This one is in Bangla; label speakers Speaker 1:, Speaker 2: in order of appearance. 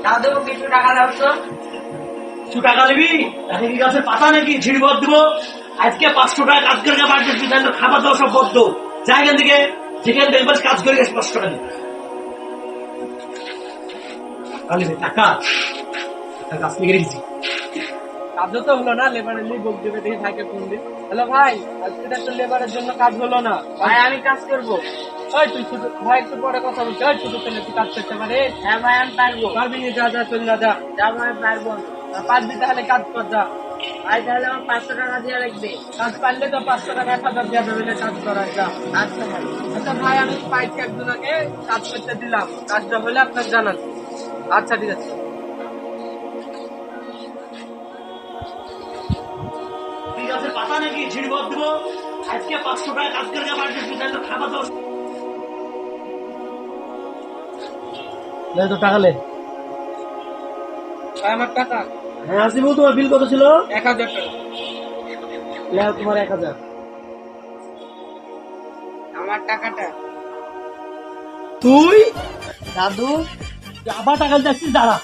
Speaker 1: দাদু কিছু টাকা দাও তো।
Speaker 2: কিছু টাকা নিবি? এখন কি গাছের পাতা নাকি ঝিড়ি বদ দিব? আজকে 500 টাকা কাজ করে বাড়িতে খাবার দাওয়া সব বদ্ধ। যাই এখান থেকে, যেখানে দেখবার কাজ করে গেছে 500 টাকা নিবি। টাকা কাজ থেকে রেখেছি।
Speaker 3: কাজও তো হলো না, লেবারের নিয়ে বক দেবে দেখে থাকে ফোন দিন। হ্যালো ভাই, আজকে তো লেবারের জন্য কাজ হলো না ভাই, আমি কাজ করবো। ওই তুই ছোট ভাই, একটু পরে কথা বলছি। ওই ছোট ছেলে তুই কাজ করতে পারে? হ্যাঁ ভাই আমি পারবো। পারবি না? যা যা চল না, যা যা ভাই পারবো। পারবি তাহলে কাজ কর, যা ভাই। তাহলে আমার 500 টাকা দেওয়া লাগবে। কাজ পারলে তো 500 টাকা 1000 দেওয়া যাবে, কাজ করার যা। আচ্ছা ভাই। আচ্ছা ভাই, আমি পাইছি একজনকে কাজ করতে দিলাম, কাজটা হলে আপনাকে জানান। আচ্ছা ঠিক আছে।
Speaker 2: গাছের পাতা নাকি ঝিড়ি বদ দিব? আজকে 500 টাকা কাজ করে বাড়িতে খাবার দাওয়া তো টাকা লে।
Speaker 3: ভাই আমার টাকা।
Speaker 2: হ্যাঁ আসিবু, তোমার বিল কত ছিল?
Speaker 3: 1000 টাকা।
Speaker 2: লেও তোমার 1000।
Speaker 3: আমার টাকাটা।
Speaker 2: তুই
Speaker 3: দাদু
Speaker 2: আবার টাকা যাচ্ছিস? দাঁড়া।